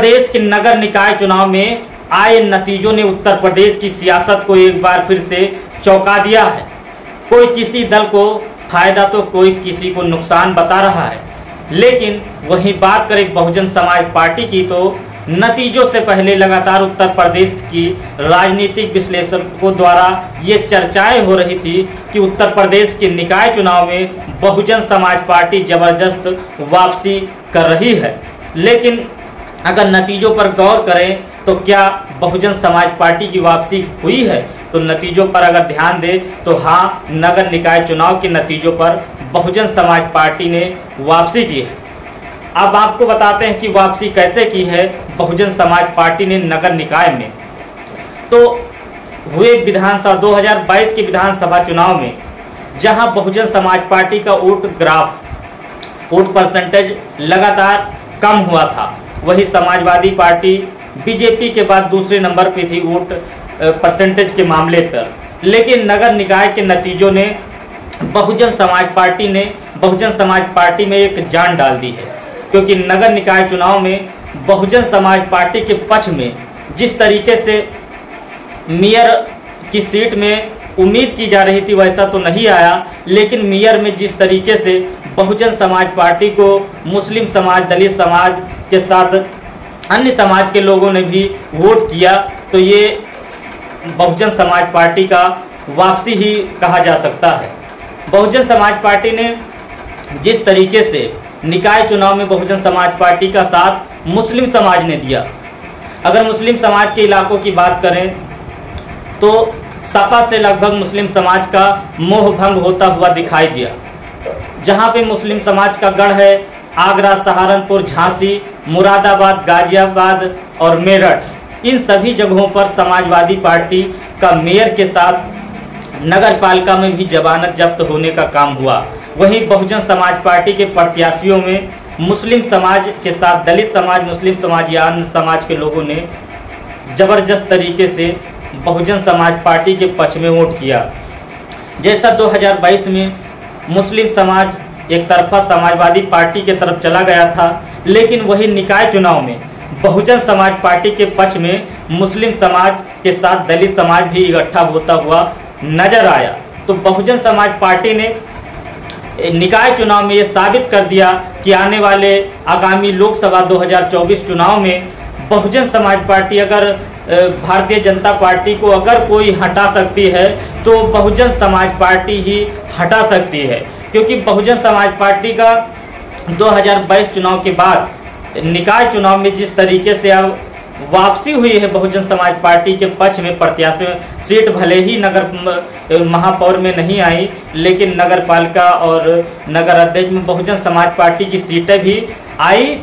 प्रदेश के नगर निकाय चुनाव में आए नतीजों ने उत्तर प्रदेश की सियासत को एक बार फिर से चौंका दिया है। कोई किसी दल को फायदा तो कोई किसी को नुकसान बता रहा है, लेकिन वहीं बात करें बहुजन समाज पार्टी की तो नतीजों से पहले लगातार उत्तर प्रदेश की राजनीतिक विश्लेषकों द्वारा ये चर्चाएं हो रही थी कि उत्तर प्रदेश के निकाय चुनाव में बहुजन समाज पार्टी जबरदस्त वापसी कर रही है। लेकिन अगर नतीजों पर गौर करें तो क्या बहुजन समाज पार्टी की वापसी हुई है? तो नतीजों पर अगर ध्यान दें तो हाँ, नगर निकाय चुनाव के नतीजों पर बहुजन समाज पार्टी ने वापसी की है। अब आपको बताते हैं कि वापसी कैसे की है बहुजन समाज पार्टी ने नगर निकाय में। तो हुए विधानसभा 2022 के विधानसभा चुनाव में जहां बहुजन समाज पार्टी का वोट परसेंटेज लगातार कम हुआ था, वही समाजवादी पार्टी बीजेपी के बाद दूसरे नंबर पे थी वोट परसेंटेज के मामले पर। लेकिन नगर निकाय के नतीजों ने बहुजन समाज पार्टी में एक जान डाल दी है, क्योंकि नगर निकाय चुनाव में बहुजन समाज पार्टी के पक्ष में जिस तरीके से मेयर की सीट में उम्मीद की जा रही थी वैसा तो नहीं आया, लेकिन मेयर में जिस तरीके से बहुजन समाज पार्टी को मुस्लिम समाज, दलित समाज के साथ अन्य समाज के लोगों ने भी वोट किया, तो ये बहुजन समाज पार्टी का वापसी ही कहा जा सकता है। बहुजन समाज पार्टी ने जिस तरीके से निकाय चुनाव में बहुजन समाज पार्टी का साथ मुस्लिम समाज ने दिया, अगर मुस्लिम समाज के इलाकों की बात करें तो सपा से लगभग मुस्लिम समाज का मोह भंग होता हुआ दिखाई दिया। जहां पे मुस्लिम समाज का गढ़ है आगरा, सहारनपुर, झांसी, मुरादाबाद, गाजियाबाद और मेरठ, इन सभी जगहों पर समाजवादी पार्टी का मेयर के साथ नगर पालिका में भी जमानत जब्त होने का काम हुआ। वहीं बहुजन समाज पार्टी के प्रत्याशियों में मुस्लिम समाज के साथ दलित समाज, मुस्लिम समाज या अन्य समाज के लोगों ने जबरदस्त तरीके से बहुजन समाज पार्टी के पक्ष में वोट किया। जैसा 2022 में मुस्लिम समाज एक तरफा समाजवादी पार्टी के तरफ चला गया था, लेकिन वही निकाय चुनाव में बहुजन समाज पार्टी के पक्ष में मुस्लिम समाज के साथ दलित समाज भी इकट्ठा होता हुआ नजर आया। तो बहुजन समाज पार्टी ने निकाय चुनाव में ये साबित कर दिया कि आने वाले आगामी लोकसभा 2024 चुनाव में बहुजन समाज पार्टी अगर भारतीय जनता पार्टी को अगर कोई हटा सकती है तो बहुजन समाज पार्टी ही हटा सकती है, क्योंकि बहुजन समाज पार्टी का 2022 चुनाव के बाद निकाय चुनाव में जिस तरीके से अब वापसी हुई है बहुजन समाज पार्टी के पक्ष में प्रत्याशी, सीट भले ही नगर महापौर में नहीं आई, लेकिन नगर पालिका और नगर अध्यक्ष में बहुजन समाज पार्टी की सीटें भी आई।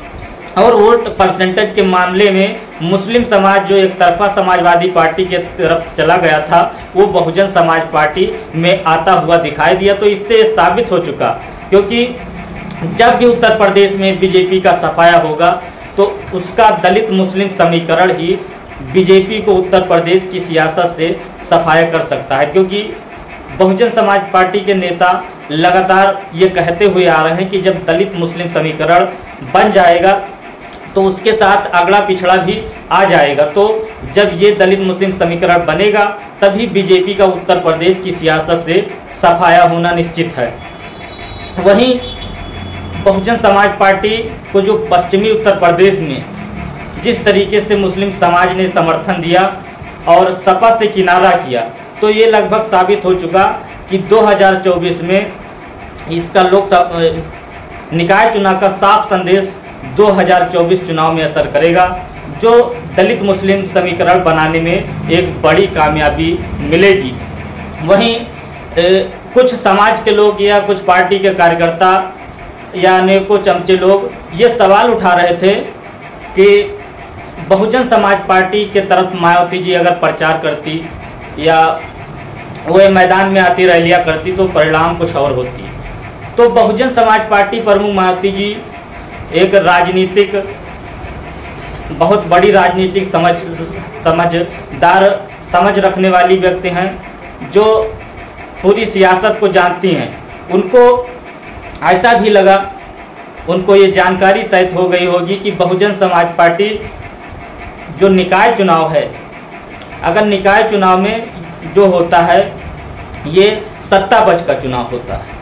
और वोट परसेंटेज के मामले में मुस्लिम समाज जो एक तरफा समाजवादी पार्टी के तरफ चला गया था वो बहुजन समाज पार्टी में आता हुआ दिखाई दिया। तो इससे साबित हो चुका, क्योंकि जब भी उत्तर प्रदेश में बीजेपी का सफाया होगा तो उसका दलित मुस्लिम समीकरण ही बीजेपी को उत्तर प्रदेश की सियासत से सफाया कर सकता है। क्योंकि बहुजन समाज पार्टी के नेता लगातार ये कहते हुए आ रहे हैं कि जब दलित मुस्लिम समीकरण बन जाएगा तो उसके साथ अगला पिछड़ा भी आ जाएगा। तो जब ये दलित मुस्लिम समीकरण बनेगा तभी बीजेपी का उत्तर प्रदेश की सियासत से सफाया होना निश्चित है। वहीं बहुजन समाज पार्टी को जो पश्चिमी उत्तर प्रदेश में जिस तरीके से मुस्लिम समाज ने समर्थन दिया और सपा से किनारा किया, तो ये लगभग साबित हो चुका कि 2024 में इसका लोकसभा निकाय चुनाव का साफ संदेश 2024 चुनाव में असर करेगा, जो दलित मुस्लिम समीकरण बनाने में एक बड़ी कामयाबी मिलेगी। वहीं कुछ समाज के लोग या कुछ पार्टी के कार्यकर्ता या अनेकों चमचे लोग ये सवाल उठा रहे थे कि बहुजन समाज पार्टी के तरफ मायावती जी अगर प्रचार करती या वो मैदान में आती रैलियां करती तो परिणाम कुछ और होती। तो बहुजन समाज पार्टी प्रमुख मायावती जी एक राजनीतिक बहुत बड़ी राजनीतिक समझ रखने वाली व्यक्ति हैं, जो पूरी सियासत को जानती हैं। उनको ऐसा भी लगा, उनको ये जानकारी शायद हो गई होगी कि बहुजन समाज पार्टी जो निकाय चुनाव है, अगर निकाय चुनाव में जो होता है ये सत्ता पक्ष का चुनाव होता है।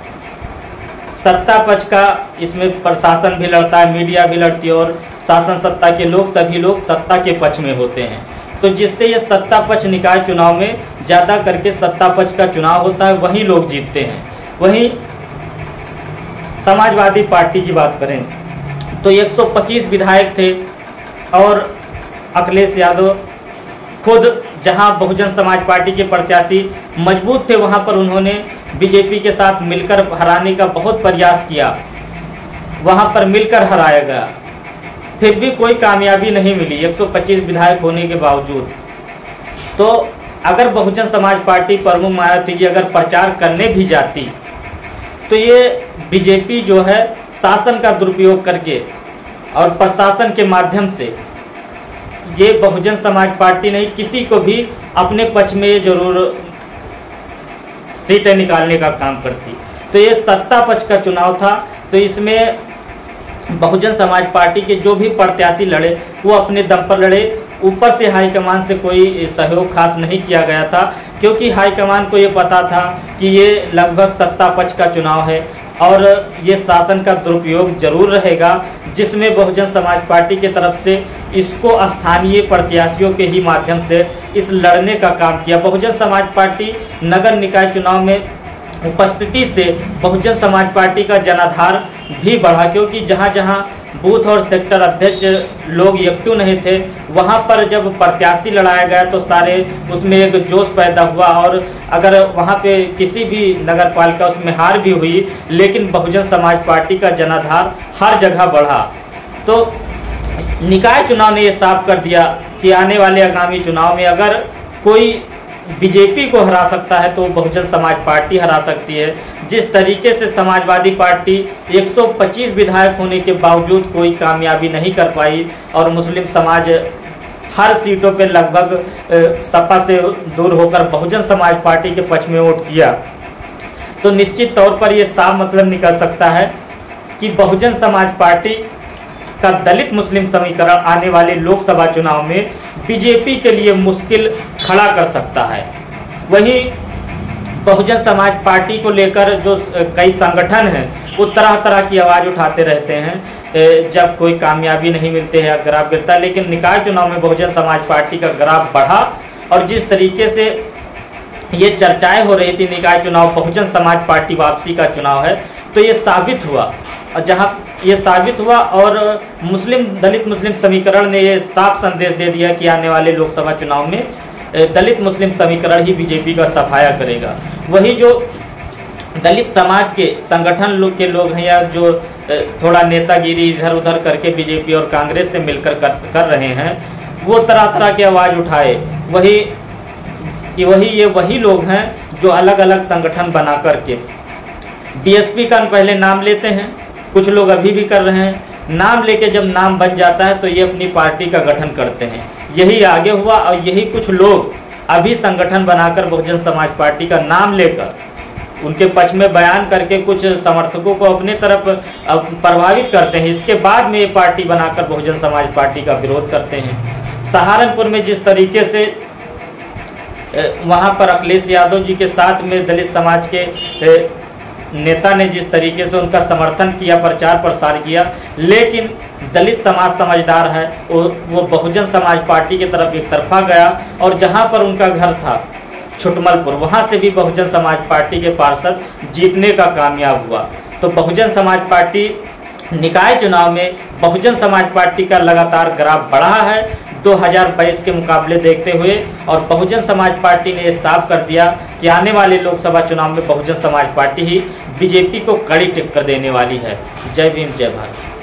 सत्ता पक्ष का इसमें प्रशासन भी लड़ता है, मीडिया भी लड़ती है और शासन सत्ता के लोग, सभी लोग सत्ता के पक्ष में होते हैं। तो जिससे ये सत्ता पक्ष निकाय चुनाव में ज़्यादा करके सत्ता पक्ष का चुनाव होता है, वही लोग जीतते हैं। वहीं समाजवादी पार्टी की बात करें तो 125 विधायक थे और अखिलेश यादव खुद जहां बहुजन समाज पार्टी के प्रत्याशी मजबूत थे वहां पर उन्होंने बीजेपी के साथ मिलकर हराने का बहुत प्रयास किया, वहां पर मिलकर हराया गया, फिर भी कोई कामयाबी नहीं मिली 125 विधायक होने के बावजूद। तो अगर बहुजन समाज पार्टी प्रमुख मायावती जी अगर प्रचार करने भी जाती तो ये बीजेपी जो है शासन का दुरुपयोग करके और प्रशासन के माध्यम से ये बहुजन समाज पार्टी नहीं किसी को भी अपने पक्ष में ये जरूर सीटें निकालने का काम करती। तो ये सत्ता पक्ष का चुनाव था, तो इसमें बहुजन समाज पार्टी के जो भी प्रत्याशी लड़े वो अपने दम पर लड़े। ऊपर से हाईकमान से कोई सहयोग खास नहीं किया गया था, क्योंकि हाईकमान को ये पता था कि ये लगभग सत्ता पक्ष का चुनाव है और ये शासन का दुरुपयोग जरूर रहेगा, जिसमें बहुजन समाज पार्टी की तरफ से इसको स्थानीय प्रत्याशियों के ही माध्यम से इस लड़ने का काम किया। बहुजन समाज पार्टी नगर निकाय चुनाव में उपस्थिति से बहुजन समाज पार्टी का जनाधार भी बढ़ा, क्योंकि जहां जहां बूथ और सेक्टर अध्यक्ष लोग एक्टिव नहीं थे वहां पर जब प्रत्याशी लड़ाया गया तो सारे उसमें एक जोश पैदा हुआ। और अगर वहां पे किसी भी नगर पालिका उसमें हार भी हुई, लेकिन बहुजन समाज पार्टी का जनाधार हर जगह बढ़ा। तो निकाय चुनाव ने ये साफ कर दिया कि आने वाले आगामी चुनाव में अगर कोई बीजेपी को हरा सकता है तो बहुजन समाज पार्टी हरा सकती है। जिस तरीके से समाजवादी पार्टी 125 विधायक होने के बावजूद कोई कामयाबी नहीं कर पाई और मुस्लिम समाज हर सीटों पे लगभग सपा से दूर होकर बहुजन समाज पार्टी के पक्ष में वोट किया, तो निश्चित तौर पर यह साफ मतलब निकल सकता है कि बहुजन समाज पार्टी का दलित मुस्लिम समीकरण आने वाले लोकसभा चुनाव में बीजेपी के लिए मुश्किल खड़ा कर सकता है। वहीं बहुजन समाज पार्टी को लेकर जो कई संगठन हैं वो तरह तरह की आवाज़ उठाते रहते हैं जब कोई कामयाबी नहीं मिलती है, ग्राफ गिरता है। लेकिन निकाय चुनाव में बहुजन समाज पार्टी का ग्राफ बढ़ा और जिस तरीके से ये चर्चाएं हो रही थी निकाय चुनाव बहुजन समाज पार्टी वापसी का चुनाव है, तो ये साबित हुआ। और जहां ये साबित हुआ और दलित मुस्लिम समीकरण ने ये साफ संदेश दे दिया कि आने वाले लोकसभा चुनाव में दलित मुस्लिम समीकरण ही बीजेपी का सफाया करेगा। वही जो दलित समाज के संगठन के लोग हैं या जो थोड़ा नेतागिरी इधर उधर करके बीजेपी और कांग्रेस से मिलकर कर रहे हैं, वो तरह तरह की आवाज़ उठाए। वही लोग हैं जो अलग अलग संगठन बना करके बीएसपी का पहले नाम लेते हैं, कुछ लोग अभी भी कर रहे हैं। नाम लेके जब नाम बन जाता है तो ये अपनी पार्टी का गठन करते हैं। यही आगे हुआ और यही कुछ लोग अभी संगठन बनाकर बहुजन समाज पार्टी का नाम लेकर उनके पक्ष में बयान करके कुछ समर्थकों को अपने तरफ प्रभावित करते हैं। इसके बाद में ये पार्टी बनाकर बहुजन समाज पार्टी का विरोध करते हैं। सहारनपुर में जिस तरीके से वहाँ पर अखिलेश यादव जी के साथ में दलित समाज के नेता ने जिस तरीके से उनका समर्थन किया, प्रचार प्रसार किया, लेकिन दलित समाज समझदार है, वो बहुजन समाज पार्टी की तरफ एक तरफा गया और जहां पर उनका घर था छुटमलपुर, वहां से भी बहुजन समाज पार्टी के पार्षद जीतने का कामयाब हुआ। तो बहुजन समाज पार्टी निकाय चुनाव में बहुजन समाज पार्टी का लगातार ग्राफ बढ़ा है 2022 के मुकाबले देखते हुए, और बहुजन समाज पार्टी ने यह साफ कर दिया कि आने वाले लोकसभा चुनाव में बहुजन समाज पार्टी ही बीजेपी को कड़ी टक्कर देने वाली है। जय भीम, जय भारत।